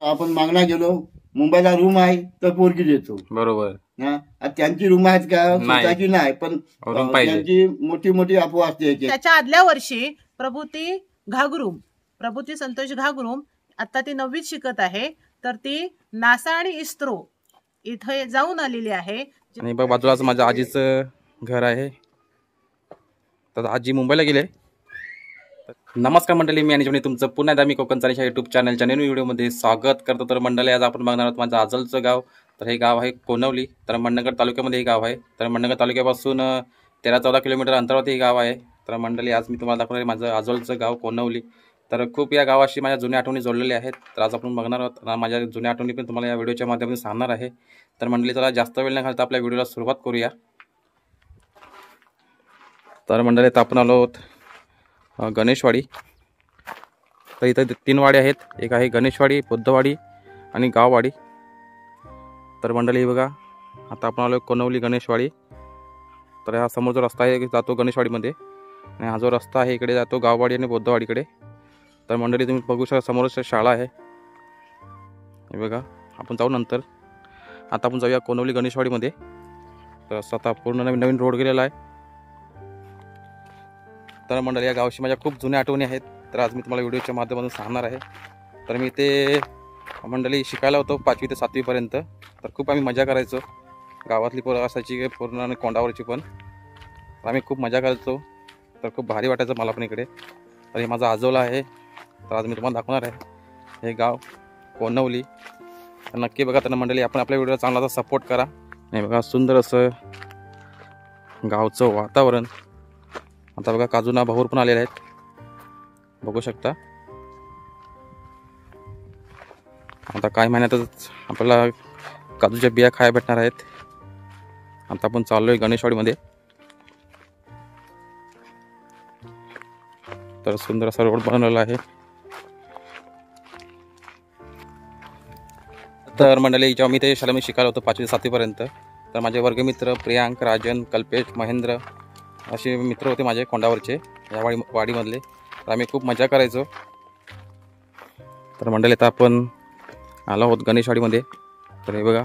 आपण मागणा गेलो मुंबईला रूम आहे तर पोरगी देतो. बरोबर. त्यांची रूम आहेत का स्वतःची नाही, पण त्यांची मोठी मोठी अफवा असते. त्याच्या आदल्या वर्षी प्रभूती घागरूम, प्रभूती संतोष घागरूम, आता ती 9वीत शिकत आहे. तर ती नासा आणि इस्रो इथे जाऊन आलेली आहे. आणि बघ बाजूलाच माझ्या आजीचं घर आहे. तर आजी मुंबईला गेले. नमस्कार मंडळी, मी आणि तुमचं पुन्हा एकदा मी कोकण चालीच्या यूट्यूब चॅनलच्या नवीन व्हिडिओमध्ये स्वागत करतो. तर मंडळी आज आपण बघणार आहोत माझं आजलचं गाव. तर हे गाव आहे कोनवली. तर मंडणगड तालुक्यामध्ये हे गाव आहे. तर मंडणगड तालुक्यापासून 13-14 किलोमीटर अंतरावरती हे गाव आहे. तर मंडळी आज मी तुम्हाला दाखवणार आहे माझं आजलचं गाव कोनवली. तर खूप या गावाशी माझ्या जुन्या आठवणी जोडलेल्या आहेत. तर आज आपण बघणार आहोत माझ्या जुन्या आठवणी पण तुम्हाला या व्हिडिओच्या माध्यमातून सांगणार आहे. तर मंडळी चला जास्त वेळ न घालता आपल्या व्हिडिओला सुरुवात करूया. तर मंडळी आता आपण आलो आहोत गणेशवाडी. तर इथं 3 वाडी आहेत. एक आहे गणेशवाडी, बुद्धवाडी आणि गाववाडी. तर मंडळी बघा आता आपण आलो कोनवली गणेशवाडी. तर हा समोर जो रस्ता आहे जातो गणेशवाडीमध्ये आणि हा जो रस्ता आहे इकडे जातो गाववाडी आणि बुद्धवाडीकडे. तर मंडळी तुम्ही बघू शकता समोरच शाळा आहे हे बघा. आपण जाऊ नंतर. आता आपण जाऊया कोनवली गणेशवाडीमध्ये. तर रस्ता आता पूर्ण नवीन रोड गेलेला आहे. तर मंडळी या गावाशी माझ्या खूप जुन्या आठवणी आहेत. तर आज मी तुम्हाला व्हिडिओच्या माध्यमातून सांगणार आहे. तर मी ते मंडळी शिकायला होतो 5वी ते 7वी पर्यंत. तर खूप आम्ही मजा करायचो. गावातली पोरं असायची पूर्ण आणि कोंडावरची पण. आम्ही खूप मजा करायचो. तर खूप भारी वाटायचं मला पण इकडे. तर हे माझं आजोला आहे. तर आज मी तुम्हाला दाखवणार आहे हे गाव कोनवली. तर नक्की बघा. तर मंडळी आपण आपल्या व्हिडिओला चांगला सपोर्ट करा. नाही बघा सुंदर असं गावचं वातावरण. आता बघा काजूना बहूर पण आलेले आहेत बघू शकता. आता काही महिन्यातच आपल्याला काजूच्या बिया खायला भेटणार आहेत. आता आपण चाललोय गणेशवाडीमध्ये. तर सुंदर असा रोड बनवलेला आहे. तर मंडळी जेव्हा मी ते शाळा मी शिकायला होतो 5वी ते 7वी पर्यंत. तर माझे वर्गमित्र प्रियांक, राजन, कल्पेश, महेंद्र असे मित्र होते माझे कोंडावरचे या वाडीमधले. तर आम्ही खूप मजा करायचो. तर मंडळी आता आपण आलो आहोत गणेशवाडीमध्ये. तर हे बघा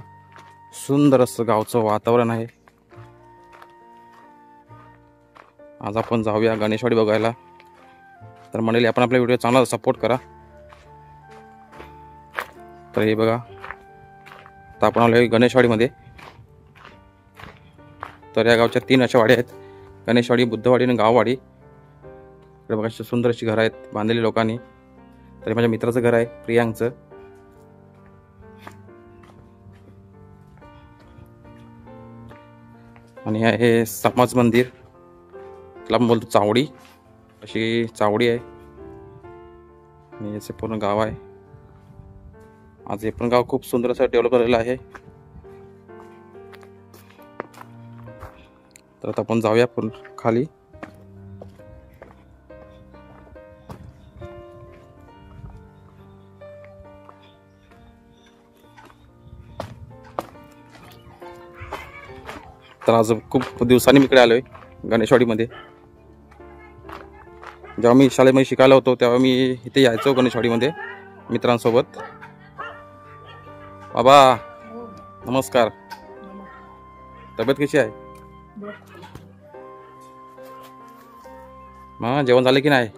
सुंदर असं गावचं वातावरण आहे. आज आपण जाऊया गणेशवाडी बघायला. तर मंडळी आपण आपल्या व्हिडिओ चांगला सपोर्ट करा. तर हे बघा आता आपण आलो गणेशवाडीमध्ये. तर या गावच्या 3 अशा वाड्या आहेत, गणेशवाडी, बुद्धवाडी आणि गाववाडी. इकडे बघा सुंदर अशी घरं आहेत बांधलेली लोकांनी. तर माझ्या मित्राचं घर आहे प्रियांकचं. आणि हे समाज मंदिर, त्याला आपण बोलतो चावडी. अशी चावडी आहे आणि याचे पूर्ण गाव आहे. आज हे पण गाव खूप सुंदर असं डेव्हलप झालेलं आहे. तर आता आपण जाऊया पण खाली. तर आज खूप दिवसांनी मी इकडे आलोय गणेशवाडीमध्ये. जेव्हा मी शाळेमध्ये शिकायला होतो तेव्हा मी इथे यायचो गणेशवाडीमध्ये मित्रांसोबत. बाबा नमस्कार, तब्येत कशी आहे? मग जेवण झालं की नाही?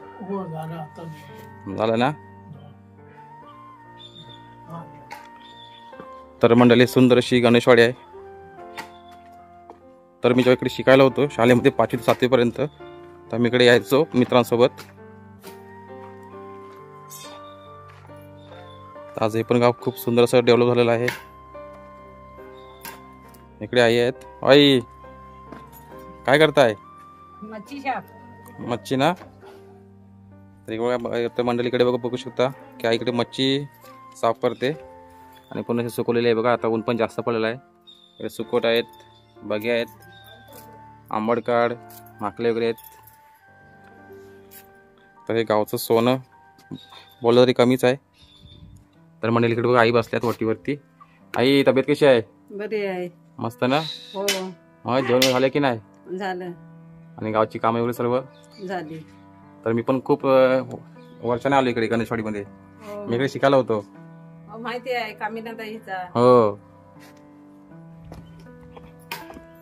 झालं ना. तर मंडळी सुंदर अशी गणेशवाडी आहे. तर मी जेव्हा इकडे शिकायला होतो शाळेमध्ये 5वी ते 7वी पर्यंत, तर मी इकडे यायचो मित्रांसोबत. आज हे पण गाव खूप सुंदर असं डेव्हलप झालेलं आहे. इकडे आई आहेत. आई काय करताय? मच्छी ना. तर मंडळीकडे बघू शकता की आईकडे मच्छी साफ करते आणि पुन्हा सुकवलेले आहे बघा. आता ऊन पण जास्त पडलेलं आहे. इकडे सुकोट आहेत, बगे आहेत, आंबडकाड, माकले वगैरे आहेत. तर हे गावचं सोनं बोललं तरी कमीच आहे. तर मंडळीकडे बघा आई बसल्यात वटीवरती. आई तब्येत कशी आहे? बरी आहे. मस्त ना. हो. मग जेवण झालं की नाही? झालं. आणि गावची कामे वगैरे सर्व झाली. तर मी पण खूप वर्षाने आलो इकडे गणेशवाडीमध्ये. मी इकडे शिकायला होतो. माहिती आहे कामिनाताईचा. हो.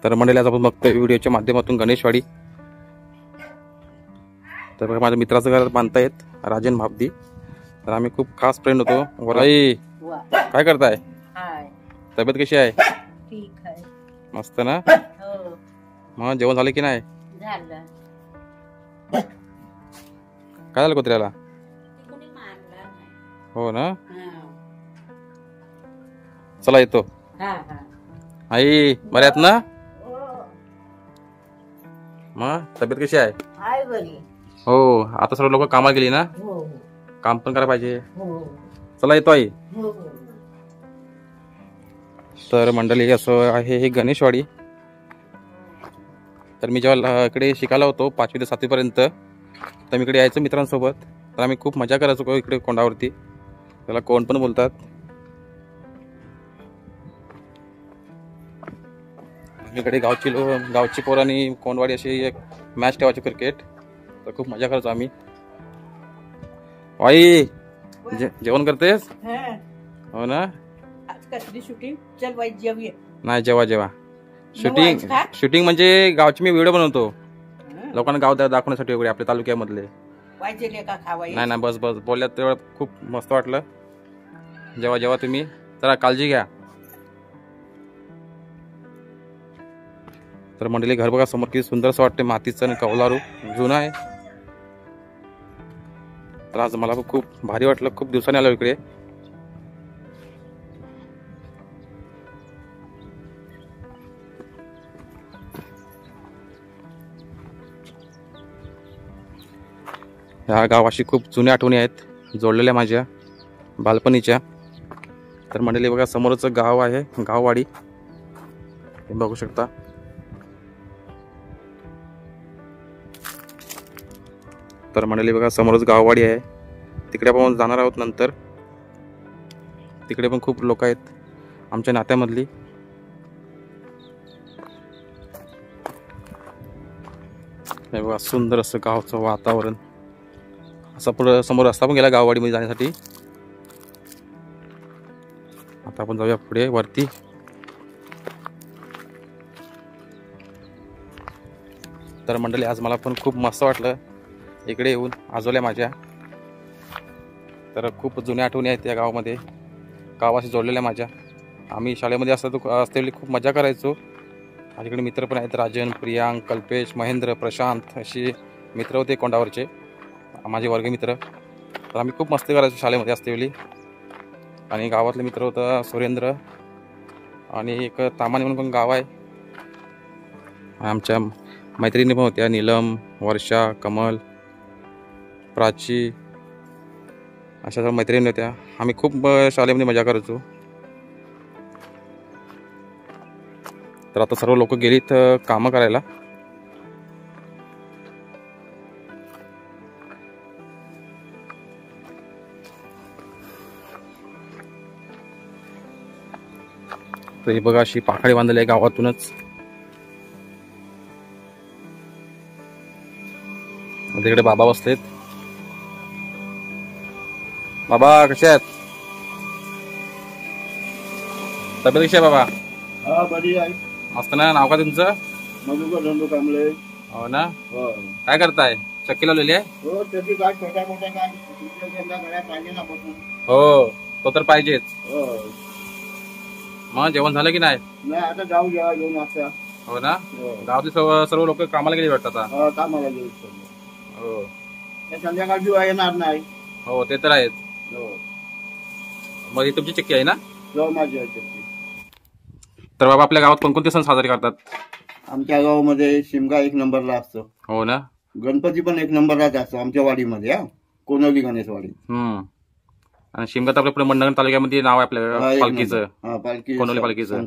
तर मंडळी आज आपण बघतोय व्हिडिओच्या माध्यमातून गणेशवाडी. तर माझ्या मित्राचं घर बांधतायत राजन भाबदी. तर आम्ही खूप खास फ्रेंड होतो. वराई काय करताय? तब्येत कशी आहे? ठीक आहे. मस्त ना? हो मग जेवण झालं की नाही? झालं. काय झालं कुत्र्याला? कोणी मारलं नाही. हो ना? हा. चला येतो. हा हा. आई बऱ्यात ना? मग तब्येत कशी आहे? आहे बरी. हो. आता सर्व लोक कामाला गेली ना? हो काम पण करायला पाहिजे. हो चला येतो आई. हो. तर मंडळी असं आहे हे गणेशवाडी. तर मी जेव्हा इकडे शिकायला होतो 5वी ते 7वी पर्यंत, तर मी इकडे यायचो मित्रांसोबत. तर आम्ही खूप मजा करायचो इकडे कोंडावरती. त्याला कोण पण बोलतात. इकडे गावची पोरांनी कोंडवाडी अशी एक मॅच ठेवायची क्रिकेट. तर खूप मजा करायचो आम्ही. आई जेवण करतेस? हो ना? आज कसली शूटिंग? चल बाई जेवूया. नाही जेव्हा शूटिंग म्हणजे गावची मी व्हिडिओ बनवतो लोकांना गाव दाखवण्यासाठी वगैरे आपल्या तालुक्यामधले. पाहिजे का खावा? नाही बस बोलल्यात तेवढं खूप मस्त वाटलं. जेव्हा तुम्ही जरा काळजी घ्या. तर मंडळी घर बघा समोर किती सुंदर असं वाटते. मातीचं आणि कौलारू जुनं आहे. तर आज मला खूप भारी वाटलं. खूप दिवसांनी आलो इकडे. ह्या गावाशी खूप जुन्या आठवणी आहेत जोडलेल्या माझ्या बालपणीच्या. तर मंडळी बघा समोरच गाव आहे गाववाडी. हे बघू शकता. तर मंडळी बघा समोरच गाववाडी आहे. तिकडे आपण जाणार आहोत नंतर. तिकडे पण खूप लोक आहेत आमच्या नात्यामधली. हे बघा सुंदर असं गावचं वातावरण. असा पुढे समोर रस्ता पण गेला गाववाडीमध्ये जाण्यासाठी. आता आपण जाऊया पुढे वरती. तर मंडळी आज मला पण खूप मस्त वाटलं इकडे येऊन आजोल्या माझ्या. तर खूप जुन्या आठवणी आहेत या गावामध्ये. गावाशी जोडलेल्या माझ्या. आम्ही शाळेमध्ये असतेवेळी खूप मजा करायचो. माझ्याकडे मित्र पण आहेत. राजन, प्रियांक, कल्पेश, महेंद्र, प्रशांत अशी मित्र होते कोंडावरचे माझे वर्गमित्र. तर आम्ही खूप मस्ती करायचो शाळेमध्ये असतेवेळी. आणि गावातले मित्र होतं सुरेंद्र आणि एक तामाने म्हणून पण गाव आहे. आमच्या मैत्रिणी पण होत्या नीलम, वर्षा, कमल, प्राची अशा सर्व मैत्रिणी होत्या. आम्ही खूप शाळेमध्ये मजा करायचो. तर आता सर्व लोक गेलीत कामं करायला. तर हे बघा अशी पाखाडी बांधलेली आहे गावातूनच. तिकडे बाबा बसलेत. बाबा कसे आहेत? तब्येत कशी आहे बाबा? हा बरी आहे. मस्त ना. नाव का तुमचं? मधुकर धंदू कांबळे. हो ना? काय करताय? चक्की लावलेली आहे? हो त्याची काय छोट्या मोठ्या काय गड्या पाहिजे ना बसून. हो तो तर पाहिजेच. हो. मग जेवण झालं की नाही? नाही आता जाऊ घ्या 2 वाजता. हो ना? गावातले सर्व लोक कामाला गेले वाटतं आता. कामाला गेले. हो. संध्याकाळची येणार नाही. हो ते तर आहेच. हो. मग ही तुमची चक्की आहे ना? हो माझी आहे चक्की. तर बाबा आपल्या गावात कोणकोणते सण साजरे करतात? आमच्या गावामध्ये शिमगा 1 नंबरला असतो. हो ना? गणपती पण 1 नंबरलाच असतो आमच्या वाडीमध्ये. कोनवली गणेशवाडी. आणि शिमगा तर आपल्या पुढे मंडण तालुक्यामध्ये नाव आहे आपल्या पालखीचं. पालखी कोनवली पालखीचं.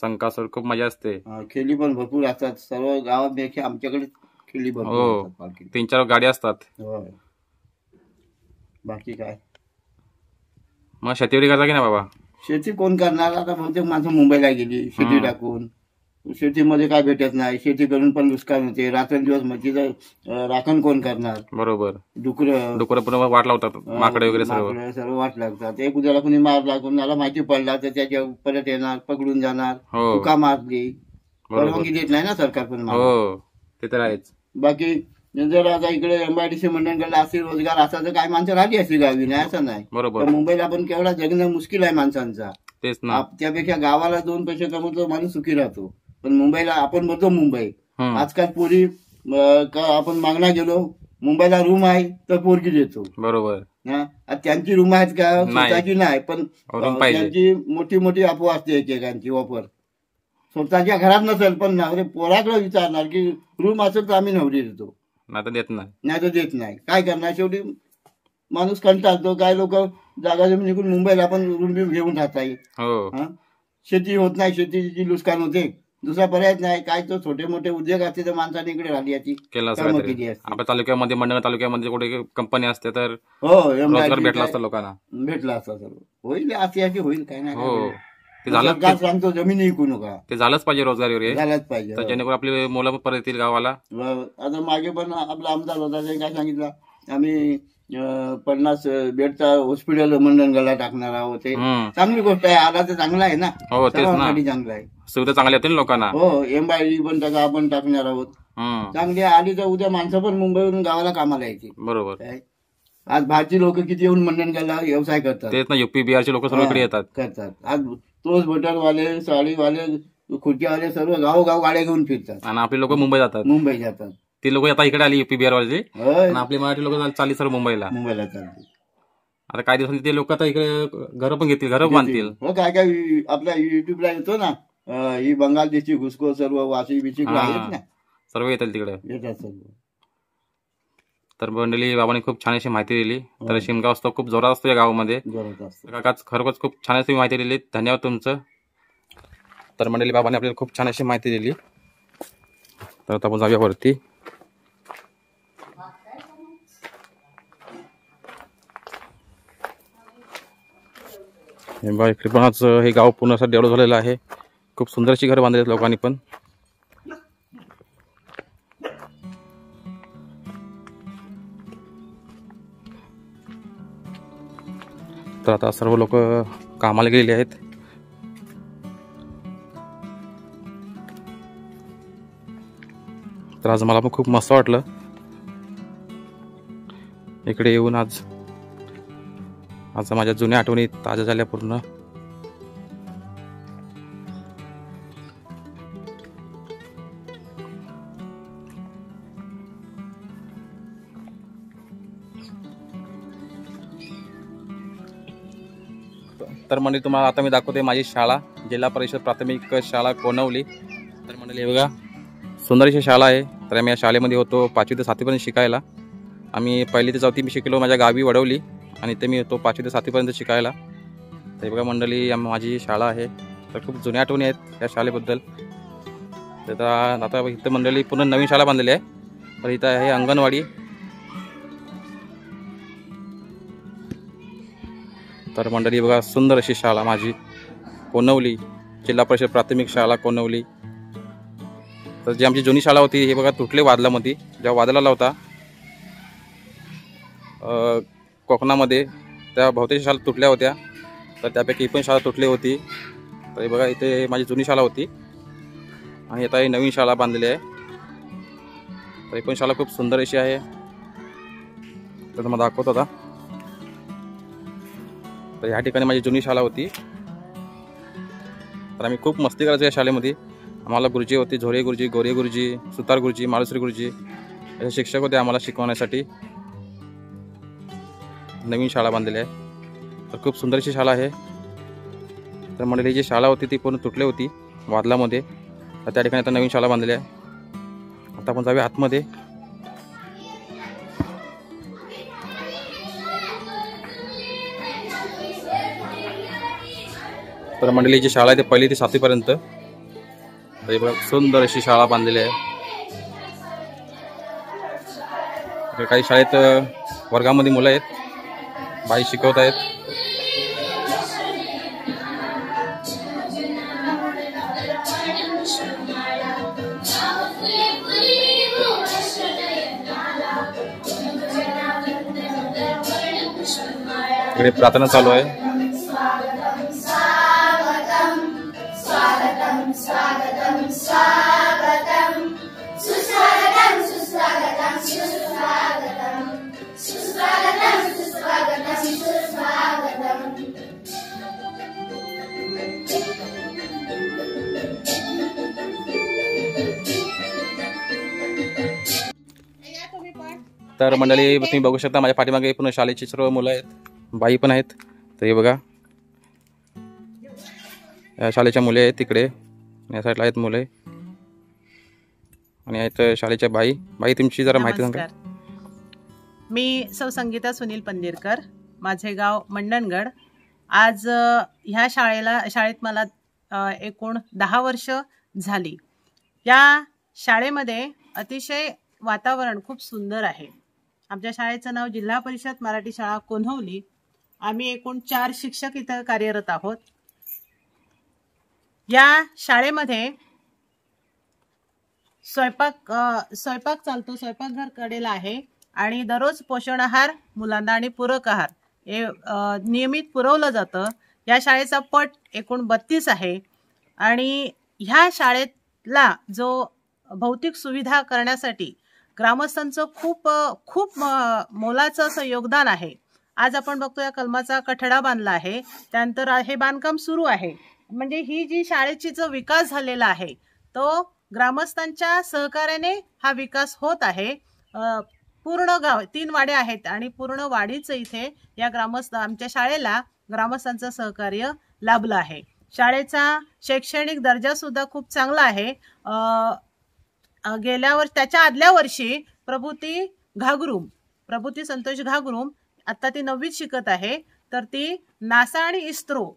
संकासूर खूप मजा असते. खेळी पण भरपूर असतात. सर्व गावापेक्षा आमच्याकडे खेळी भरपूर असतात. 3-4 गाड्या असतात. बाकी काय मग शेतीवरी करता की नाही बाबा? शेती कोण करणार आता? बहुतेक माणसं मुंबईला गेली शेती टाकून. शेतीमध्ये काय भेटत नाही, शेती करून पण नुकसान होते, रात्रंदिवस म्हशीचं राखण कोण करणार, बरोबर. डुकर पण वाट लावतात, माकडे वगैरे सर्व वाट लागतात. एक उद्याला कुणी मारला, कोणाला माहिती पडला तर त्याच्या परत येणार, पकडून जाणार, चुका मारली, परवानगी देत नाही ना सरकार पण. हो ते तर आहेच. बाकी जर आता इकडे MIDC मंडळाकडे असे रोजगार असा तर काही माणसं राहिली असती गावी, नाही असं नाही. बरोबर. मुंबईला पण केवढा जगणं मुश्किल आहे माणसांचा. तेच ना. त्यापेक्षा गावाला 2 पैसे कमवतो माणूस सुखी राहतो. पण मुंबईला आपण म्हणतो मुंबई, आजकाल पोरी आपण मागणा गेलो, मुंबईला रूम आहे तर पोरगी देतो. बरोबर. त्यांची रूम आहेत का स्वतःची नाही, पण त्यांची मोठी मोठी अफवा असते एकेकांची ऑफर. स्वतःच्या घरात नसेल पण नवरे पोराकडे विचारणार की रूम असेल तर आम्ही नवरी देतो, नाही तर देत नाही. काय करणार, शेवटी माणूस कंटाळतो. काय लोक जागा जमीन निघून मुंबईला पण रूम बिम घेऊन राहतात. शेती होत नाही, शेतीची नुकसान होते, दुसरा पर्याय नाही. काय तो छोटे मोठे उद्योग असते तर माणसाने इकडे राहिली याची केली असते. आपल्या तालुक्यामध्ये मंडळ तालुक्यामध्ये कुठे कंपनी असते तर रोजगार भेटला असता लोकांना, भेटला असता. सर्व होईल, अशी होईल, काय नाही. ते झालं सांगतो जमीन विकू नका, ते झालंच पाहिजे, रोजगार झालाच पाहिजे, जेणेकरून आपली मुलं परत येतील गावाला. आता मागे पण आपला आमदार होता, त्याने काय सांगितलं, आम्ही 50 बेडचा हॉस्पिटल मंडणगडला टाकणार आहोत. ते चांगली गोष्ट आहे, आला तर चांगला आहे ना. हो तेच ना, चांगला आहे, सुविधा चांगल्या होतील लोकांना. हो MIDC पण टाका, आपण टाकणार आहोत. चांगली आली तर उद्या माणसं पण मुंबईवरून गावाला कामाला यायची. बरोबर. आज बाहेरची लोक किती येऊन मंडणगडला व्यवसाय करतात. तेच ना, UP बिहारचे लोक सर्व इकडे करतात. आज तोच बटरवाले, साडीवाले, खुर्चीवाले सर्व गावोगाव गाड्या घेऊन फिरतात, आणि आपले लोक मुंबई जातात. ते लोक आता इकडे आली UP बिहार वाले, आपले मराठी लोक चालली सर्व मुंबईला चालते. आता काही दिवसांनी ते लोक आता इकडे घर पण घेतील, घर बांधतील. काय काय आपल्या युट्यूबला येतो ना, ही बंगालदेशी घुसखोर सर्व वाशी बिची आहेत ना, सर्व येतील तिकडे, येतात सर्व. तर मंडळी, बाबांनी खूप छान अशी माहिती दिली. तर शिमगाव असतो खूप जोरात असतो या गावामध्ये. काकाच खरोखरच खूप छान अशी माहिती दिली, धन्यवाद तुमचं. तर मंडळी, बाबांनी आपल्याला खूप छान अशी माहिती दिली. तर आता आपण जाऊया वरती. इकडे पण आज हे गाव पूर्ण असं डेव्हलप झालेलं आहे. खूप सुंदर अशी घर बांधली लोकांनी पण. तर आता सर्व लोक कामाला गेलेले आहेत. तर आज मला पण खूप मस्त वाटलं इकडे येऊन. आज माझ्या जुन्या आठवणी ताज्या झाल्या पूर्ण. तर म्हणजे तुम्हाला आता मी दाखवते माझी शाळा, जिल्हा परिषद प्राथमिक शाळा कोणवली. तर म्हणजे बघा, सुंदर अशी शाळा आहे. तर आम्ही या शाळेमध्ये होतो 5वी ते 7वी पर्यंत शिकायला. आम्ही 1ली ते 4थी मी शिकलो माझ्या गावी वडवली, आणि ते मी होतो 5वी ते 7वी पर्यंत शिकायला. तर बघा मंडळी, माझी शाळा आहे. तर खूप जुन्या आठवणी आहेत या शाळेबद्दल. तर आता इथं मंडळी पूर्ण नवीन शाळा बांधलेली आहे. तर इथं आहे अंगणवाडी. तर मंडळी बघा, सुंदर अशी शाळा माझी कोणवली, जिल्हा परिषद प्राथमिक शाळा कोणवली. तर जी आमची जुनी शाळा होती हे बघा तुटले वादलामध्ये, जेव्हा वादळ आला होता कोकणामध्ये, त्या बहुतेक शाळा तुटल्या होत्या. तर त्यापैकी ही पण शाळा तुटली होती. तर बघा, इथे माझी जुनी शाळा होती आणि आता ही नवीन शाळा बांधलेली आहे. तर ही पण शाळा खूप सुंदर अशी आहे. तर मला दाखवतो आता. तर ह्या ठिकाणी माझी जुनी शाळा होती. तर आम्ही खूप मस्ती करायचो या शाळेमध्ये. आम्हाला गुरुजी होते, झोरे गुरुजी, गोरे गुरुजी, सुतार गुरुजी, माळुसरी गुरुजी असे शिक्षक होते आम्हाला शिकवण्यासाठी. नवीन शाळा बांधलेली आहे. तर खूप सुंदर अशी शाळा आहे. तर मंडळी, जी शाळा होती ती पूर्ण तुटली होती वादलामध्ये. तर त्या ठिकाणी आता नवीन शाळा बांधलेली आहे. आता आपण जाऊया आतमध्ये. तर मंडळी, जी शाळा आहे ती 1ली ते 7वी पर्यंत. तर बघा, सुंदर अशी शाळा बांधलेली आहे. काही शाळेत वर्गामध्ये मुलं आहेत, बाई शिकवत आहेत. इकडे प्रार्थना चालू आहे. तर मंडळी तुम्ही बघू शकता माझ्या पाठीमागे पूर्ण शाळेची सर्व मुलं आहेत, बाई पण आहेत. तर हे बघा या शाळेच्या मुले आहेत, तिकडे या साईडला आहेत मुले आणि आहेत शाळेच्या बाई. बाई तुमची जरा माहिती सांगा. मी सौ संगीता सुनील पंदिरकर, माझे गाव मंडणगड. आज ह्या शाळेत मला एकूण 10 वर्ष झाली. या शाळेमध्ये अतिशय वातावरण खूप सुंदर आहे. आमच्या शाळेचं नाव जिल्हा परिषद मराठी शाळा कोन्हवली. आम्ही एकूण 4 शिक्षक इथं कार्यरत आहोत. या शाळेमध्ये स्वयंपाक चालतो, स्वयंपाकघर कडेला आहे आणि दररोज पोषण आहार मुलांना आणि पूरक आहार हे नियमित पुरवलं जातं. या शाळेचा पट एकूण 32 आहे आणि ह्या शाळेला जो भौतिक सुविधा करण्यासाठी ग्रामस्थांचं खूप मोलाचं असं योगदान आहे. आज आपण बघतो या कलमाचा कठडा बांधला आहे, त्यानंतर हे बांधकाम सुरू आहे. म्हणजे ही जी शाळेची जो विकास झालेला आहे तो ग्रामस्थांच्या सहकार्याने हा विकास होत आहे. पूर्ण गाव 3 वाड्या आहेत आणि पूर्ण वाडीचं इथे या आमच्या शाळेला ग्रामस्थांचं सहकार्य लाभलं आहे. शाळेचा शैक्षणिक दर्जा सुद्धा खूप चांगला आहे. त्याच्या आदल्या वर्षी प्रभूती संतोष घागरूम आता ती 9वीत शिकत आहे. तर ती नासा आणि इस्रो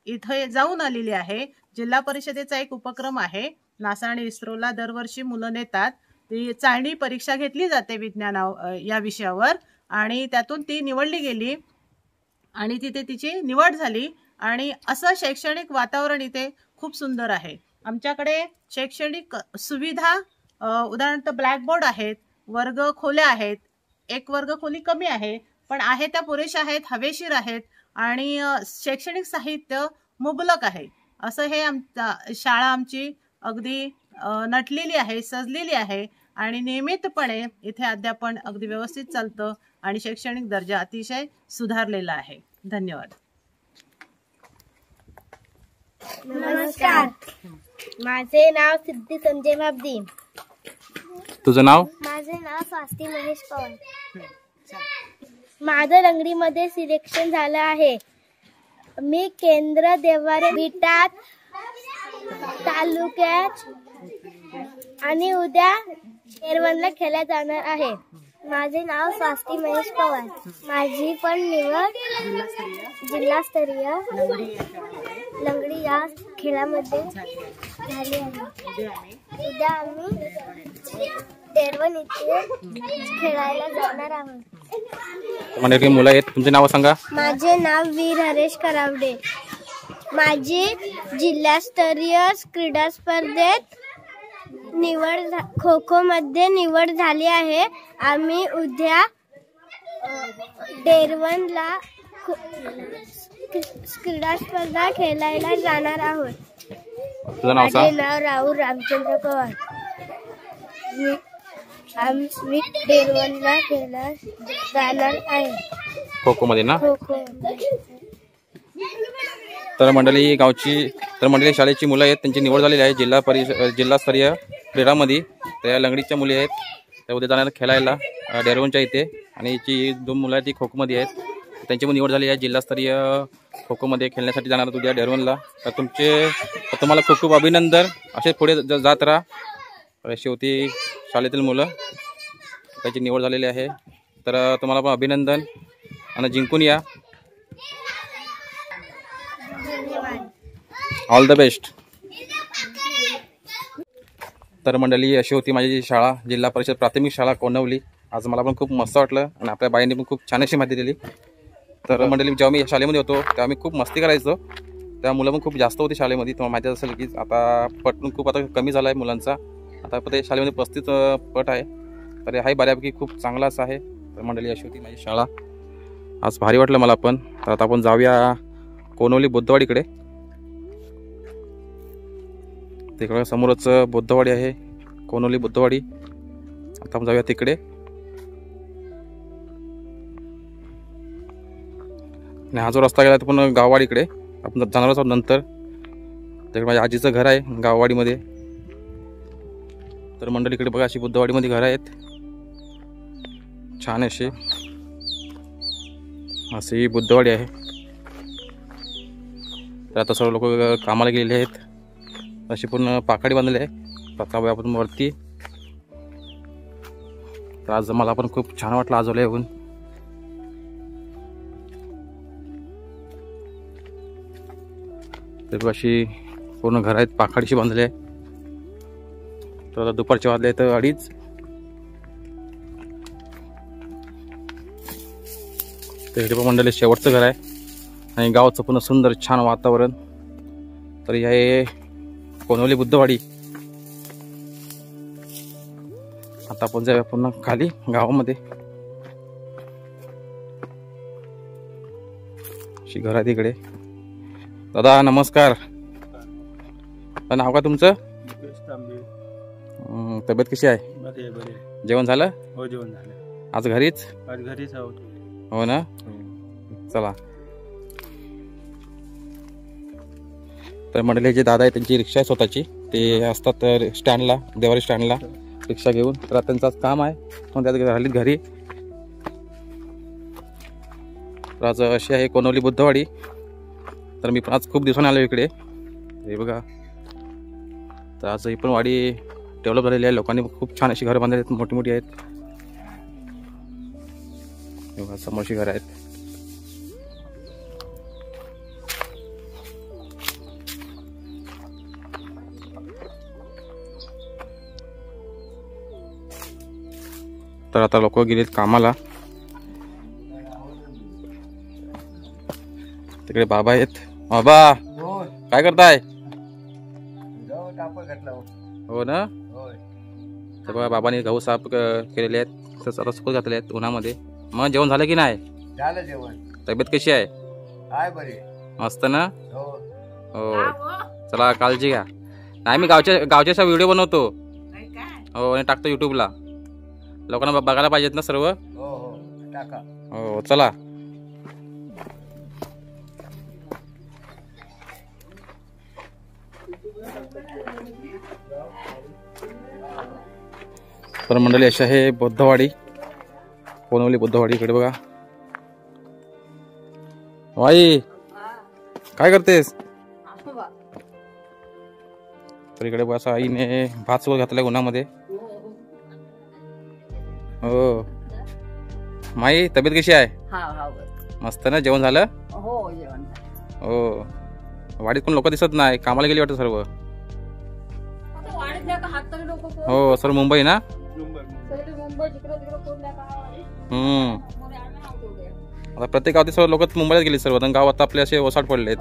इथे जाऊन आलेली आहे. जिल्हा परिषदेचा एक उपक्रम आहे. नासा आणि इस्रोला दरवर्षी मुलं नेतात. ती चाळणी परीक्षा घेतली जाते विज्ञान या विषयावर आणि त्यातून ती निवडली गेली आणि तिथे तिची निवड झाली. आणि असं शैक्षणिक वातावरण इथे खूप सुंदर आहे. आमच्याकडे शैक्षणिक सुविधा उदाहरणार्थ ब्लॅकबोर्ड आहेत, वर्ग खोल्या आहेत. एक वर्ग खोली कमी आहे पण आहे त्या पुरेशा आहेत, हवेशीर आहेत आणि शैक्षणिक साहित्य मुबलक आहे. असं हे शाळा आमची अगदी नटलेली आहे, सजलेली आहे आणि नियमितपणे इथे अध्यापन अगदी व्यवस्थित चालतं आणि शैक्षणिक दर्जा अतिशय सुधारलेला आहे. धन्यवाद. नमस्कार, माझे नाव सिद्धी संजय बाबदी. तुझं नाव? माझे नाव स्वाती महेश पवार. माझं लंगडीमध्ये सिलेक्शन झालं आहे. मी केंद्र देवारे विटात तालुक्यात आणि उद्या एरवणला खेळला जाणार आहे. माझे नाव स्वाती महेश पवार. माझी पण निवड जिल्हास्तरीय लंगडी या खेळामध्ये झाली आहे. उद्या आम्ही एरवण इथे खेळायला जाणार आहोत. म्हणजे मुलं आहेत, तुमचे नाव सांगा. माझे नाव वीर हरेश करावडे. माझी जिल्हास्तरीय क्रीडा स्पर्धेत खो खो मध्ये निवड झाली आहे. आम्ही उद्या डेरवनला क्रीडा स्पर्धा खेळायला जाणार आहोत. माझे नाव राहुल रामचंद्र पवार. आम्ही डेरवनला खेळायला जाणार आहे. खो खो मध्ये ना? खो खो. तर मंडळी शाळेची मुलं आहेत, त्यांची निवड झालेली आहे जिल्हास्तरीय क्रीडामध्ये. त्या लंगडीच्या मुली आहेत, त्या उद्या जाणार खेळायला डेरवनच्या इथे. आणि जी 2 मुलं आहेत ती खो खोमध्ये आहेत, त्यांची पण निवड झाली आहे जिल्हास्तरीय खो खोमध्ये खेळण्यासाठी जाणार उद्या डेरवनला. तर तुम्हाला खूप खूप अभिनंदन. असे पुढे जात राहा. अशी होती शाळेतील मुलं, त्याची निवड झालेली आहे. तर तुम्हाला पण अभिनंदन आणि जिंकून या. All the best. तर मंडळी अशी होती माझी शाळा, जिल्हा परिषद प्राथमिक शाळा कोन्हवली. आज मला पण खूप मस्त वाटलं आणि आपल्या बाईंनी पण खूप छान अशी माहिती दिली. तर मंडळी जेव्हा मी शाळेमध्ये होतो तेव्हा मी खूप मस्ती करायचो. तेव्हा मुलं पण खूप जास्त होती शाळेमध्ये. तुम्हाला माहिती असेल की आता पट पण खूप आता कमी झाला आहे मुलांचा. आता ते शाळेमध्ये 35 पट आहे. तर हाही बऱ्यापैकी खूप चांगलाच आहे. तर मंडळी अशी होती माझी शाळा. आज भारी वाटलं मला पण. तर आता आपण जाऊया कोनवली बुद्धवाडीकडे. तिकडे समोरच बुद्धवाडी आहे, कोनवली बुद्धवाडी. आता आपण जाऊया तिकडे. आणि हा जो रस्ता गेला तो पण गाववाडीकडे आपण जाणारच आहोत नंतर. तिकडे माझ्या आजीचं घर आहे गाववाडीमध्ये. तर मंडळीकडे बघा अशी बुद्धवाडीमध्ये घरं आहेत छान अशी बुद्धवाडी आहे. तर आता सर्व लोक कामाला गेलेले आहेत. अशी पूर्ण पाकडी बांधलेली आहे. आता आपण वरती. तर आज मला पण खूप छान वाटलं आजोला येऊन. तर अशी पूर्ण घर आहेत पाखाडीशी बांधले आहे. तर आता दुपारचे वाजले तर 2:30. तर इथे पण मंडळी शेवटचं घर आहे आणि गावाचं पूर्ण सुंदर छान वातावरण. तर हे आहे कोनवली बुद्धवाडी. आता आपण जाऊया पुन्हा खाली गावामध्ये. अशी घर आहे तिकडे. दादा नमस्कार. नाव का तुमचं? तब्येत कशी आहे? जेवण झालं? हो जेवण झालं. आज घरीच? आज घरीच आहोत. हो ना. चला. तर मंडळी जे दादा आहे त्यांची रिक्षा आहे स्वतःची. ते असतात तर स्टँडला, देवारी स्टँडला रिक्षा घेऊन. तर त्यांचं आज काम आहे पण त्यात राहिलीत घरी. तर आज अशी आहे कोनवली बुद्धवाडी. तर मी पण आज खूप दिवसांनी आलो इकडे. हे बघा. तर आज ही पण वाडी डेव्हलप झालेली आहे. लोकांनी खूप छान अशी घरं बांधलेली आहेत, मोठी मोठी आहेत. बघा समोरची घरं आहेत. तर आता लोक गेलेत कामाला. तिकडे बाबा आहेत. बाबा काय करताय? हो ना. तर बघा बाबांनी गहू साफ केलेले आहेत. तर आता सुकत घातले आहेत उन्हामध्ये. मग जेवण झालं की नाही? झालं जेवण. तब्येत कशी आहे? हाय बरी. मस्त ना. हो हो चला काळजी घ्या. नाही मी गावच्या व्हिडिओ बनवतो. हो आणि टाकतो युट्यूबला. लोकांना बघायला पाहिजेत ना सर्व. हो हो टाका. हो चला. तर मंडळी अशी आहे बुद्धवाडी, कोनवली बुद्धवाडी. इकडे बघा. वाई काय करतेस? तर इकडे बघा आईने भात सोबत घातलाय उन्हामध्ये. हो माई तब्येत कशी आहे? मस्त ना. जेवण झालं? हो जेवण. हो. वाडीत कोण लोक दिसत नाही, कामाला गेली वाटतं सर्व. हो सर मुंबई ना. आता प्रत्येक गावातील सर्व लोक मुंबईला गेली सर्व. गावात आपले असे ओसाड पडलेत.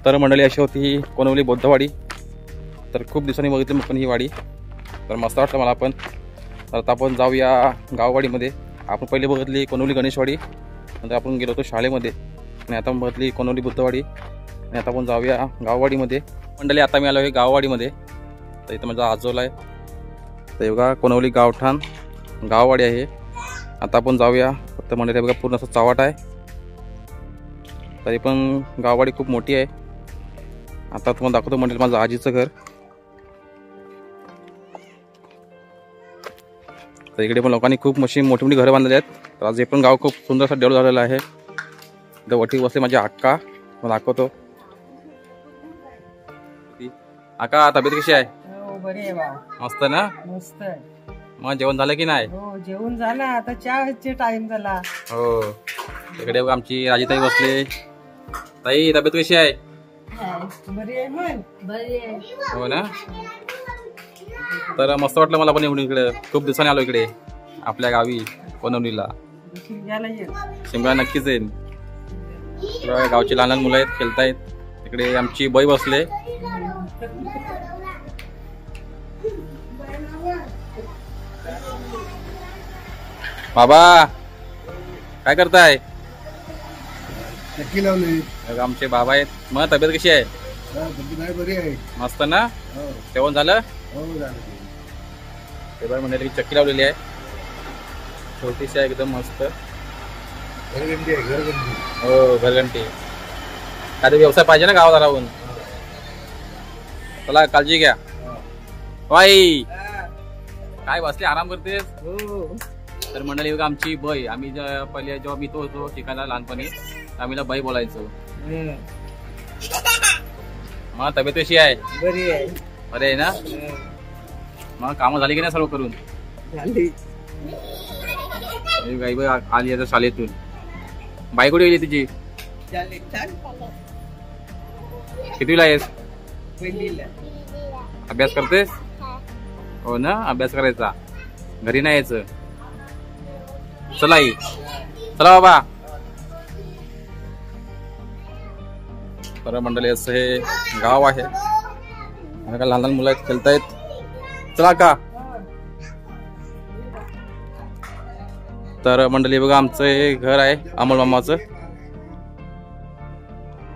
तर मंडळी अशी होती कोनवली बुद्धवाडी. तर खूप दिवसांनी बघितली पण ही वाडी. तर मस्त वाटलं मला पण. तर आता आपण जाऊया गाववाडीमध्ये. आपण पहिले बघितली कोनवली गणेशवाडी, नंतर आपण गेलो होतो शाळेमध्ये, आणि आता बघितली कोनवली बुद्धवाडी, आणि आता आपण जाऊया गाववाडीमध्ये. मंडळी आता मी आलो आहे गाववाडीमध्ये. तर इथं माझा आजोल आहे. तर बघा कोनवली गावठाण गाववाडी आहे. आता आपण जाऊया. फक्त मंडळी बघा पूर्ण असं चावाट आहे. तरी पण गाववाडी खूप मोठी आहे. आता तुम्हाला दाखवतो मंडळी माझं आजीचं घर. तर इकडे पण लोकांनी खूप मोठी मोठी घरं बांधलेली आहेत. तर आज हे पण गाव खूप सुंदर असं डेव्हलप झालेलं आहे. इथं वटी बसले माझी अक्का. मला दाखवतो. अक्का तब्येत कशी आहे? बरी आहे बा. मस्त ना. मस्त. मग जेवण झालं की नाही? हो जेवण झालं. आता चहाचे टाइम झाला. हो. इकडे आमची राजीताई बसले. ताई तब्येत कशी आहे? बरी आहे. मग बरी आहे. हो ना. तर मस्त वाटलं मला पण येऊन इकडे. खूप दिवसांनी आलो इकडे आपल्या गावी कोनवलीला. शिमगा नक्कीच येईल. गावची लहान लहान मुलं आहेत, खेळतायत. इकडे आमची बाई बसले. बाबा काय करताय? नक्की लावले. आमचे बाबा आहेत. मग तब्येत कशी आहे? बरी आहे. मस्त ना? जेवण झालं? हो झालं. ते बरं म्हणले की चक्की लावलेली आहे, छोटीशी आहे एकदम मस्त. घरघंटी आहे, घरघंटी. हो घरघंटी. काय व्यवसाय पाहिजे ना गावात राहून. चला काळजी घ्या. बाई काय बसले आराम करतेस? तर मंडळी बघा आमची बाई, आम्ही पहिले जेव्हा मी तो होतो शिकायला लहानपणी आम्हीला बाई बोलायचो. मग तब्येत कशी आहे? बरी आहे. बरे आहे ना? मग कामं झाली की नाही सर्व करून? गाई बाई आली आता शाळेतून. बाई कुठे गेली तुझी? कितवीला आहेस? अभ्यास करतेस? हो ना, अभ्यास करायचा, घरी नाही यायचं. चला आई, चला बाबा. तर मंडळी असं हे गाव आहे, लहान लहान मुलं खेळतायत. चला का. तर मंडळी बघा आमचं हे घर आहे अमोल मामाचं.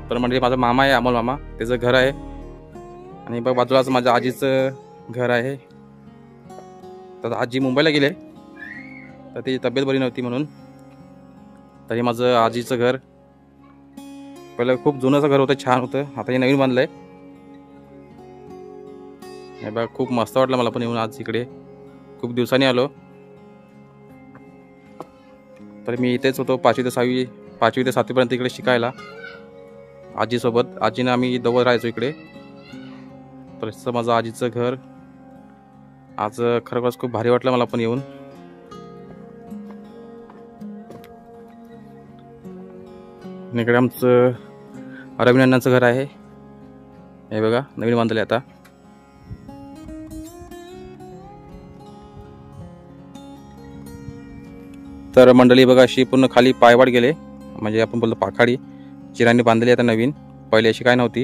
तर मंडळी माझा मामा आहे अमोल मामा, त्याचं घर आहे. आणि बघ बाजूलाच माझ्या आजीचं घर आहे. तर आजी मुंबईला गेले, तर त्याची तब्येत बरी नव्हती म्हणून. तरी माझं आजीचं घर पहिलं खूप जुनंचं घर होतं, छान होतं. आता हे नवीन बांधलंय. हे बघा खूप मस्त वाटलं मला पण येऊन आज इकडे, खूप दिवसांनी आलो. तर मी इथेच होतो 5वी ते 7वीपर्यंत इकडे शिकायला आजीसोबत. आजीनं आम्ही दोघं राहायचो इकडे. तर असं माझं आजीचं घर. आज खरोखरच खूप भारी वाटलं मला पण येऊन. इकडे आमचं अरविंद अण्णांचं घर आहे. हे बघा नवीन बांधले आता. तर मंडळी बघा अशी पूर्ण खाली पायवाट गेले, म्हणजे आपण बोलतो पाखाडी चिरांनी बांधली आता नवीन, पहिले अशी काय नव्हती.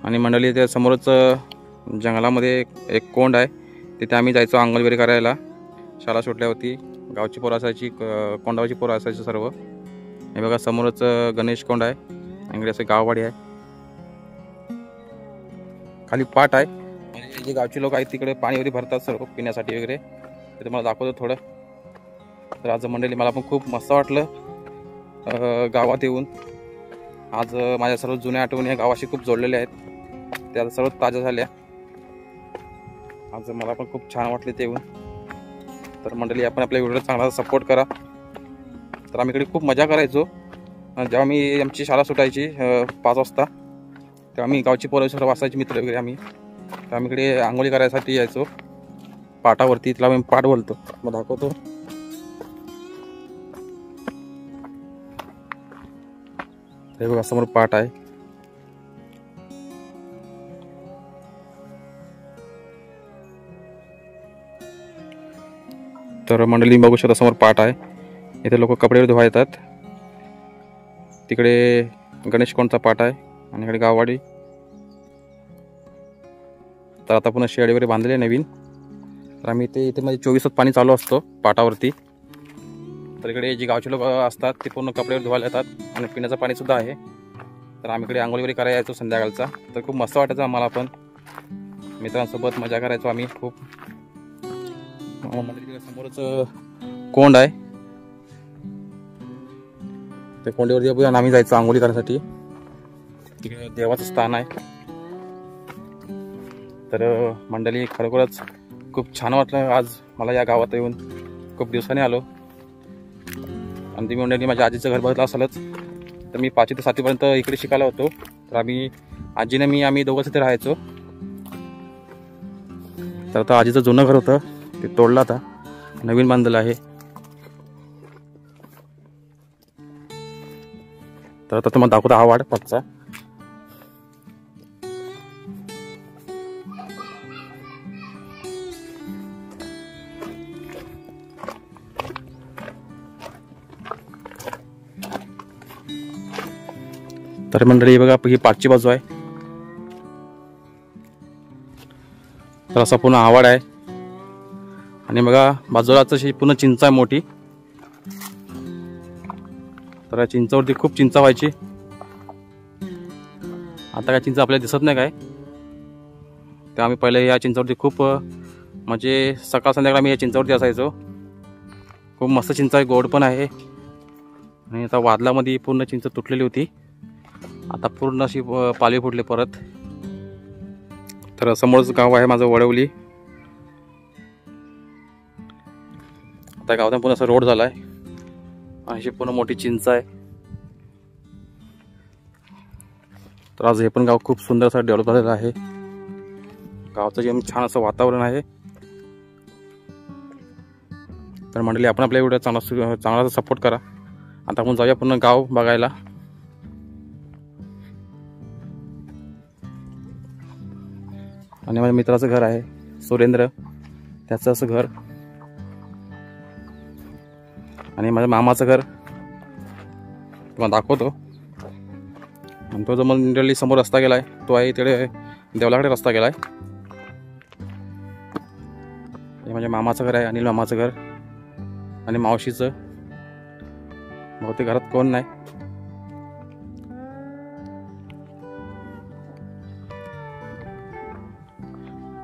आणि मंडळी त्या समोरच जंगलामध्ये एक कोंड आहे, तिथे आम्ही जायचो अंघोळ वगैरे करायला. शाळा सुटल्यावरती गावची पोरं असायची, कोंडावरची पोरं असायची सर्व. हे बघा समोरच गणेश कोंड आहे, इकडे असं गाववाडी आहे, खाली पाट आहे. म्हणजे जे गावचे लोक आहेत तिकडे पाणी वगैरे भरतात सर्व पिण्यासाठी वगैरे. ते तुम्हाला दाखवतो थोडं. तर आज मंडळी मला पण खूप मस्त वाटलं गावात येऊन. आज माझ्या सर्व जुन्या आठवणी या गावाशी खूप जोडलेल्या आहेत, त्या सर्व ताज्या झाल्या. आज मला पण खूप छान वाटले ते येऊन. तर मंडळी आपण आपल्या व्हिडिओला चांगला सपोर्ट करा. तर आम्ही इकडे खूप मजा करायचो. जेव्हा मी आमची शाळा सुटायची 5 वाजता, तेव्हा आम्ही गावची पोरं सर्व असायची मित्र वगैरे आम्ही. तर आम्ही इकडे आंघोळी करायसाठी यायचो पाटावरती. तिला आम्ही पाट बोलतो, मग दाखवतो. हे बघा समोर पाट आहे. तर मंडळी बघू शकता समोर पाट आहे. इथे लोक कपडे धुवा येतात. तिकडे गणेश कोंडचा पाट आहे आणि इकडे गाववाडी. तर आता पुन्हा शेड वगैरे बांधले नवीन. तर आम्ही इथे म्हणजे 24 तास पाणी चालू असतो पाटावरती. तर इकडे जी गावचे लोक असतात ते पूर्ण कपडे धुवायला येतात आणि पिण्याचं पाणी सुद्धा आहे. तर आम्ही इकडे आंघोळ वगैरे करायला यायचो संध्याकाळचा. तर खूप मस्त वाटायचं आम्हाला पण, मित्रांसोबत मजा करायचो आम्ही खूप. समोरच कोंड आहे, त्या कोंडीवरती आम्ही जायचो आंघोळी करण्यासाठी. तिकडे देवाचं स्थान आहे. तर मंडळी खरोखरच खूप छान वाटलं आज मला या गावात येऊन, खूप दिवसांनी आलो. आणि ती मंडळी माझ्या आजीचं घर बघितलं असेलच. तर मी 5वी ते 7वीपर्यंत इकडे शिकायला होतो. तर आम्ही दोघंच इथे राहायचो. तर आता आजीचं जुनं घर होतं ते तोडलं, आता नवीन बांधलेलं आहे. तर आता तुम्हाला दाखवतो हा वाड पच्चा. तर मंडळी बघा ही पाठची बाजू आहे. तर असा पूर्ण आवाड आहे. आणि बघा बाजूलाच अशी पूर्ण चिंच आहे मोठी. तर या चिंचावरती खूप चिंचा व्हायची. आता काय चिंच आपल्याला दिसत नाही काय. तर आम्ही पहिले या चिंचावरती खूप म्हणजे सकाळ संध्याकाळ आम्ही या चिंचावरती असायचो. खूप मस्त चिंच आहे, गोड पण आहे. आणि आता वादलामध्ये पूर्ण चिंच तुटलेली होती. आता पूर्ण अशी पालवी फुटली परत. तर समोरच गाव आहे माझं वडवली. आता गावातून पूर्ण असा रोड झाला आहे. अशी पूर्ण मोठी चिंच आहे. तर आज हे पण गाव खूप सुंदर असं डेव्हलप झालेलं आहे. गावचं जे छान असं वातावरण आहे. तर मंडळी आपण आपल्या व्हिडिओ चांगला सपोर्ट करा. आता आपण जाऊया पूर्ण गाव बघायला. आणि माझ्या मित्राचं घर आहे सुरेंद्र, त्याचं असं घर. आणि माझ्या मामाचं घर तुम्हाला दाखवतो. आणि तो जो मंडळी समोर रस्ता गेलाय तो आहे तिकडे देवलाकडे रस्ता गेलाय. हे माझ्या मामाचं घर आहे, अनिल मामाचं घर. आणि मावशीचं. बहुतेक घरात कोण नाही.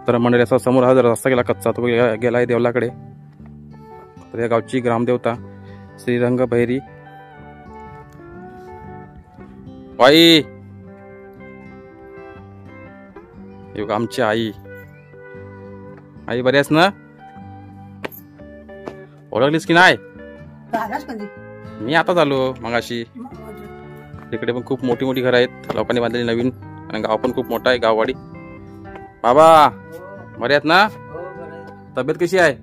तर मंडळी असा समोर हा रस्ता गेला कच्चा, तो गेलाय देवलाकडे. तर या गावची ग्रामदेवता श्रीरंग भैरी बाई, आमची आई. आई बरी आहेस ना? ओळखलीस की नाही? मी आता झालो मगाशी. इकडे पण खूप मोठी मोठी घरं आहेत लोकांनी बांधलेली नवीन. आणि गाव पण खूप मोठा आहे, गाववाडी. बाबा बरे आहेत ना? तब्येत कशी आहे?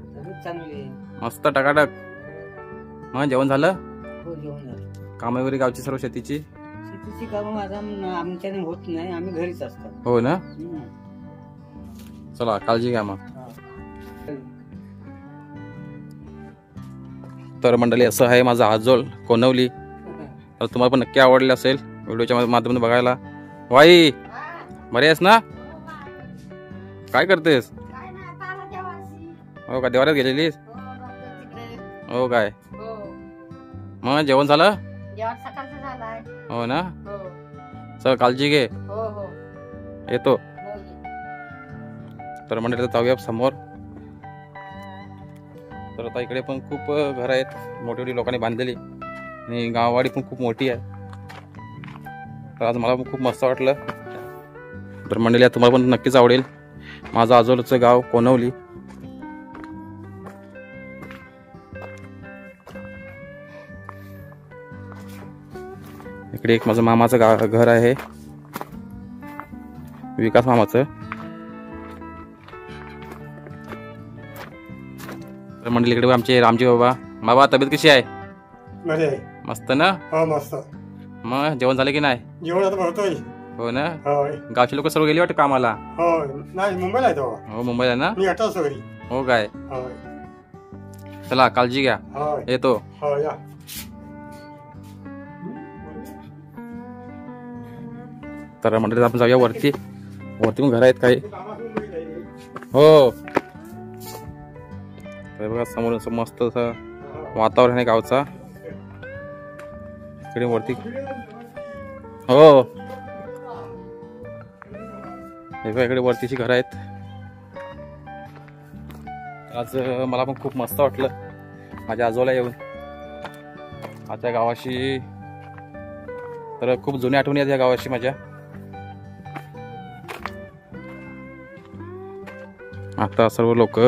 मस्त टकाटक. मग जेवण झालं? काम वगैरे गावची सर्व शेतीची कामं आमच्याने होत नाही, आम्ही घरीच असतो. हो ना? चला काळजी घ्या मग. तर मंडळी असं आहे माझं आजोल कोनवली. तर तुम्हाला पण नक्की आवडले असेल व्हिडिओच्या माध्यमातून बघायला. वाई बरी आहेस ना? काय करतेस? हो का, देवाऱ्यात गेलेलीस? हो काय? मग जेवण झालं? हो ना? चल काळजी घे. येतो. तर मंडळी जाऊया समोर. तर आता इकडे पण खूप घरं आहेत मोठी मोठी लोकांनी बांधलेली. आणि गाववाडी पण खूप मोठी आहे. तर आज मला पण खूप मस्त वाटलं. तर मंडळी तुम्हाला पण नक्कीच आवडेल. माझं आजोलचं गाव कोनवली. इकडे एक माझं मामाचं घर आहे, विकास मामाचं. तर मंडळी इकडे आमचे रामजी बाबा. बाबा तब्येत कशी आहे? बरे. मस्त ना? हो मस्त. मग जेवण झालं की नाही? जेवण आता भरतोय. हो ना? होय. गावचे लोक सर्व गेले वाटतं कामाला? हो नाही, मुंबईला आहे तो. हो मुंबईला ना? मी आता असतो घरी. हो काय? होय. चला काळजी घ्या. होय. येतो. हो या. तर मंडळी आपण जाऊया वरती. वरती पण घर आहेत काही. हो. तर बघा समोर मस्त असं वातावरण आहे गावचा. इकडे वरती हो इकडे वरतीची घर आहेत. आज मला पण खूप मस्त वाटलं माझ्या आजोला येऊन माझ्या गावाशी. तर खूप जुन्या आठवणी आहेत या गावाशी माझ्या. आता सर्व लोक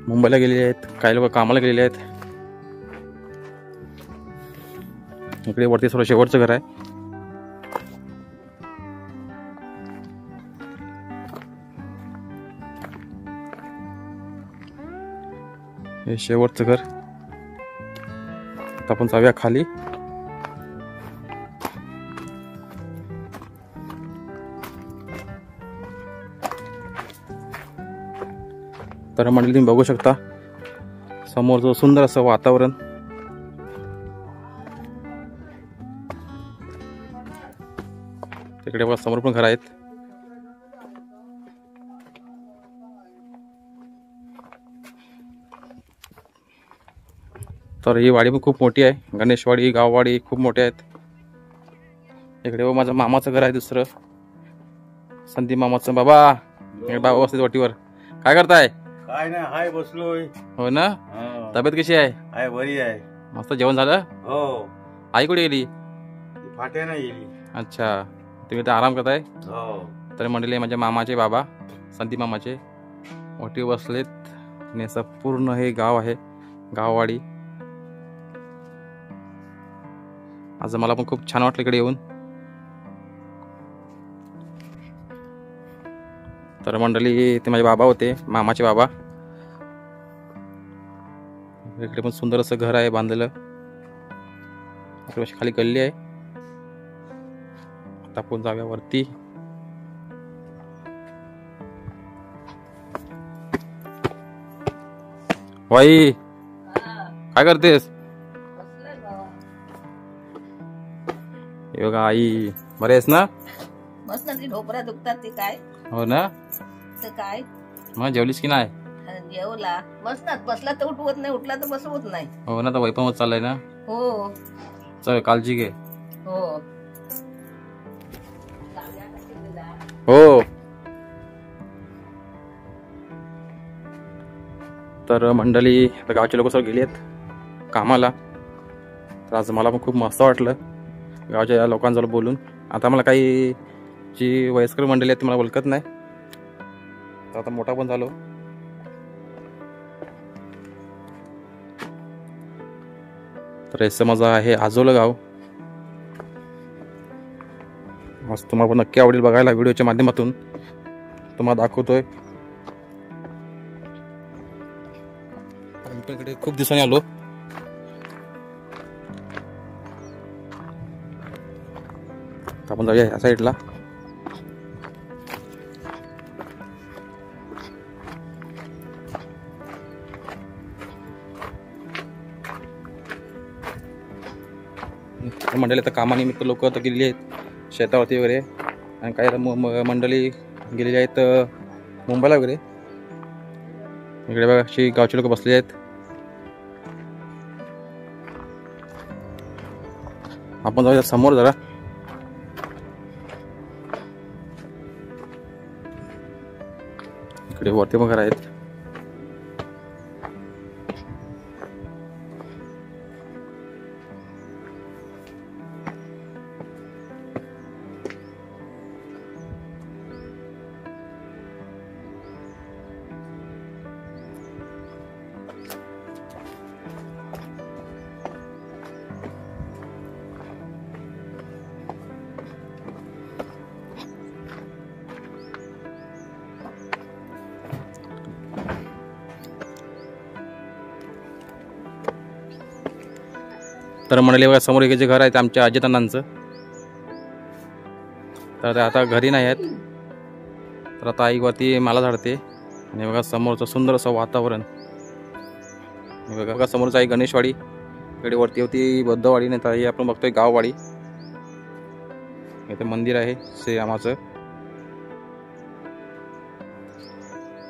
मुंबईला गेलेले आहेत, काही लोक कामाला गेलेले आहेत. इकडे वरती सर्व शेवटचं घर आहे. हे शेवटचं घर. आता आपण जाऊया खाली. तर मंडळी तुम्ही बघू शकता समोरचं सुंदर असं वातावरण. तिकडे बघा समोर पण घर आहेत. तर ही वाडी पण खूप मोठी आहे. गणेशवाडी, गाववाडी खूप मोठे आहेत. इकडे माझं मामाचं घर आहे दुसरं, संदीप मामाचं. बाबा इकडे बाबा बसले वाटीवर. काय करताय? काय नाही, हाय बसलोय. हो ना. हा. तब्येत कशी आहे? हाय बरी आहे. मस्त जेवण झालं? हो. आई कुठे गेली? फाट्या नाही गेली. अच्छा, तुम्ही तर आराम करताय. हो. तर मंडळी माझ्या मामाचे बाबा संदीप मामाचे वाटीवर बसलेत. आणि असं पूर्ण हे गाव आहे, गाववाडी. आज मला पण खूप छान वाटलं इकडे येऊन. तर मंडळी ते माझे बाबा होते, मामाचे बाबा. इकडे पण सुंदर असं घर आहे बांधलेलं. खाली गल्ली आहे. आता आपण जाऊया वरती. वाई काय करतेस? बघा आई, बरे आहेस ना? बस ना, ती ढोपरा दुखतात ती काय. हो ना. तर काय मग जेवलीस की नाही? जेवला. बस ना, बसला तर उठवत नाही, उठला तर बसवत नाही. हो ना. तर वय पण होत चाललंय ना. हो चल काळजी घे. हो. हो. तर मंडळी आता गावचे लोक सगळे गेले आहेत कामाला. तर आज मला पण खूप मस्त वाटलं गावच्या लोकांजवळ बोलून. आता मला काही जी वयस्कर मंडळी आहेत ती मला ओळखत नाही. तर आता मोठा पण झालो. तर असं माझं आहे आजोलं गाव. मस्त तुम्हाला पण नक्की आवडेल बघायला व्हिडिओच्या माध्यमातून तुम्हाला दाखवतोय. इकडे खूप दिवसांनी आलो. आपण जाऊया या साईडला. मंडळी तर कामानिमित्त लोक तर गेलेली आहेत शेतावरती वगैरे. आणि काही मंडळी गेलेली आहेत मुंबईला वगैरे. इकडे बघा अशी गावचे लोक बसले आहेत. आपण जाऊया समोर जरा. इकडे वरती पण घर आहेत. तर म्हणाले बघा समोर एक जे घर आहे ते आमच्या आजीतानांचं. तर ते आता घरी नाही आहेत. तर आता आई वरती मला झाडते. आणि बघा समोरचं सुंदर असं वातावरण. बघा समोरचं आहे गणेशवाडी. इकडे वरती होती बौद्धवाडी. नाही तर हे आपण बघतोय गाववाडी. इथे मंदिर आहे श्रीरामाचं.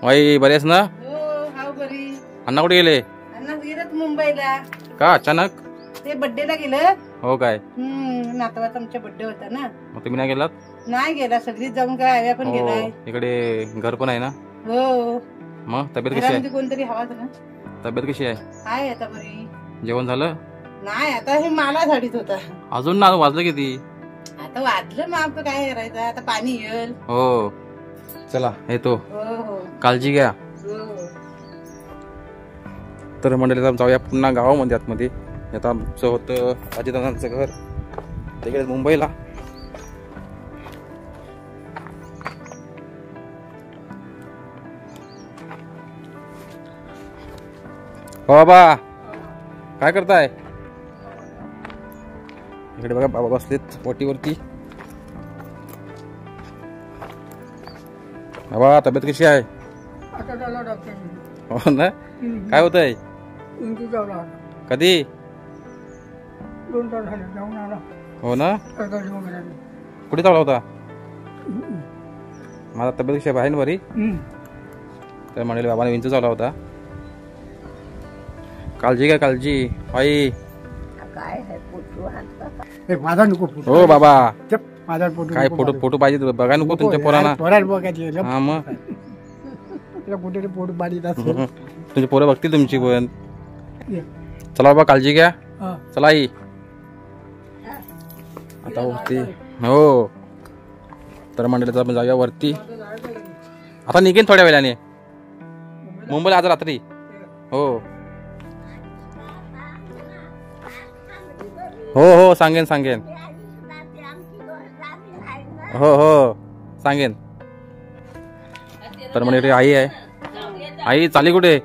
वाई बरी आहेस ना? अण्णा कुठे गेले? मुंबईला. का अचानक? ते बर्थडेला गेलं. हो काय? नातवाचा आमच्या बर्थडे होता ना. मग तुम्ही नाही गेलात? नाही गेला, सगळीच जाऊन काय आव्या पण गेलाय. इकडे घर पण आहे ना. हो. मग तब्येत कशी आहे? कोणतरी हवा ना. तब्येत कशी आहे? आहे आता बरी. जेवण झालं? नाही, आता हे मला झाडीत होता. अजून ना वाजलं किती? आता वाजलं मग आपलं काय करायचं, आता पाणी येईल. हो चला येतो. हो. काळजी घ्या. हो. तर मंडळी जाऊया पुन्हा गावामध्ये आतमध्ये. आता आमचं होतं अजितदादांचं घर तिकडे मुंबईला. हो बाबा काय करताय? इकडे बघा बाबा बसलेत ओटीवरती. बाबा तब्येत कशी आहे? हो ना. काय होत आहे? कधी? हो ना. कुठे चालला होता? माझा तब्येत कशी आहे ना बरी? तर म्हणाले बाबाने विंचू चालला होता. काळजी घ्या काळजी आई. काय आहे पोटू हात माझा नको फोटो. हो बाबा माझा फोटो काय फोटो फोटो पाहिजे बघा नको तुमच्या पोरांना. पोराला बघायची हा मग कुठे फोटो पाहिजे तुमची पोरं बघतील तुमची पण. चला बाबा काळजी घ्या. चला आई आता वरती. हो तर मंडळीचा आपण जाऊया वरती. आता निघेन थोड्या वेळाने मुंबईला आज रात्री. हो हो हो सांगेन सांगेन. हो हो सांगेन. तर म्हणजे आई आहे. आई चालली कुठे?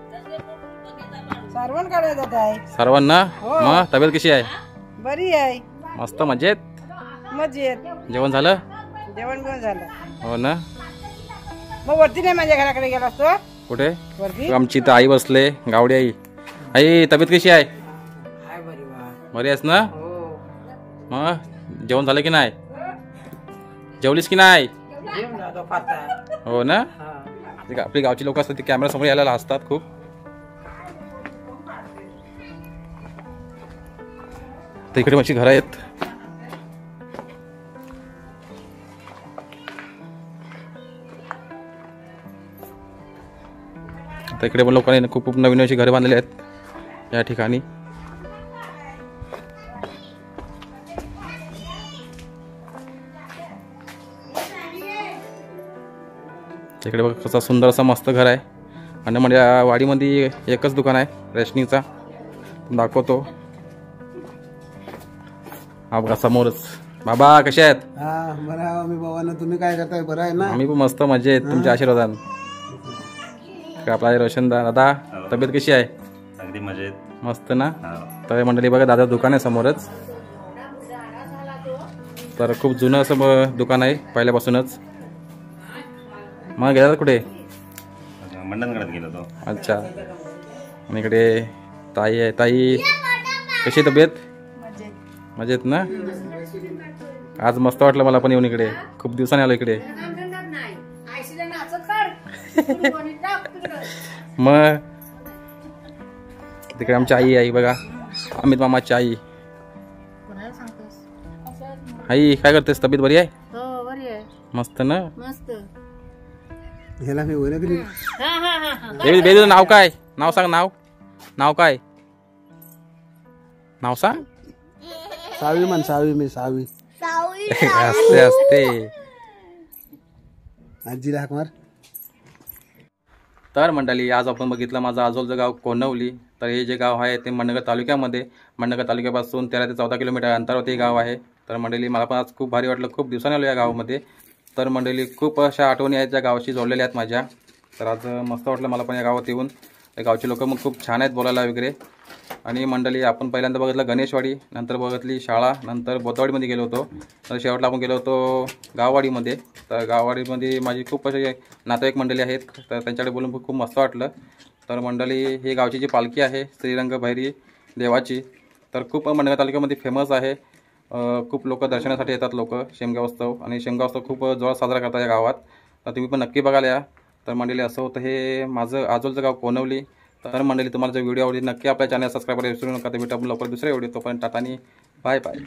सर्वांकडे जात आहे. सर्वांना. मग तब्येत कशी आहे? बरी आहे. मस्त मजेत. मजेत. जेवण झालं? जेवण पण झालं. हो ना. मग वरती नाही माझ्या घराकडे गेला असतो. कुठे? वरती आमची तर आई बसले गावडी आई. आई तब्येत कशी आहे? हाय बरी बा. बरी आहेस ना? हो मग जेवण झालं की नाही? जेवलीस की नाही? जेवण जातो फाता. हो ना. हा आपली गावची लोक असतात ते कॅमेरा समोर यायला हसतात खूप. तर इकडे माझी घरं आहेत. तर इकडे पण लोकांनी खूप नवीन अशी घरे बांधलेली आहेत या ठिकाणी. इकडे बघ कसं सुंदर असं मस्त घर आहे. आणि म्हणजे या वाडीमध्ये एकच दुकान आहे रेशनिंगचा. दाखवतो. हा बघा समोरच. बाबा कसे आहेत? हा बरं मी बाबांना. तुम्ही काय करताय? बरं आहे ना? आम्ही पण मस्त मजेत तुमच्या आशीर्वादान. आपला रोशन दादा तब्येत कशी आहे? अगदी मजेत मस्त ना. तर मंडळी बघा दादा दुकान आहे समोरच. तर खूप जुनं असं दुकान आहे पहिल्यापासूनच. मग गेला कुठे? मंडणगडात गेलो तो. अच्छा. आणि इकडे ताई आहे. ताई कशी तब्येत? मजेत ना. आज मस्त वाटलं मला पण येऊन इकडे. खूप दिवसांनी आलो इकडे. मग तिकडे आमची आई आहे बघा. अमित मामाची आई. आई काय करतेस? तब्येत बरी आहे? हो बरी आहे. मस्त ना. मस्त. ह्याला मी ओळखली. बेबी नाव काय? नाव सांग. नाव काय? नाव सांग. सावी म्हण. सावी. मी सावी. असते असते. आजीला हाक मार. तर मंडळी आज आपण बघितलं माझं आजोलचं गाव कोणवली. तर हे जे गाव आहे ते मंडणगड तालुक्यामध्ये. मंडणगड तालुक्यापासून 13 ते 14 किलोमीटर अंतरावरती गाव आहे. तर मंडळी मला पण आज खूप भारी वाटलं. खूप दिवसांनी आलो या गावामध्ये. तर मंडळी खूप अशा आठवणी आहेत ज्या गावाशी जोडलेल्या आहेत माझ्या. तर आज मस्त वाटलं मला पण या गावात येऊन. या गावचे लोक मग खूप छान आहेत बोलायला वगैरे. आणि मंडळी आपण पहिल्यांदा बघितलं गणेशवाडी, नंतर बघितली शाळा, नंतर बोतवाडीमध्ये गेलो होतो. तर शेवटला आपण गेलो होतो गाववाडीमध्ये. तर गाववाडीमध्ये माझी खूप असे नातेवाईक मंडळी आहेत. तर त्यांच्याकडे बोलून खूप मस्त वाटलं. तर मंडळी ही गावची जी पालखी आहे श्रीरंग भैरी देवाची. तर खूप मंडणगड तालुक्यामध्ये फेमस आहे. खूप लोक दर्शनासाठी येतात लोक. शेमगाव उत्सव आणि शेमगाव उत्सव खूप जोरात साजरा करतात या गावात. तर तुम्ही पण नक्की बघायला या. तर मंडळी असं होतं हे माझं आजोलचं गाव कोणवली. तर मंडळी तुम्हाला जर व्हिडिओ आवडली नक्की आपल्या चॅनल सबस्क्राईब करायला विसरू नका. तर भेटू आपण लवकर दुसऱ्या व्हिडिओ. तोपर्यंत टाटा आणि बाय बाय.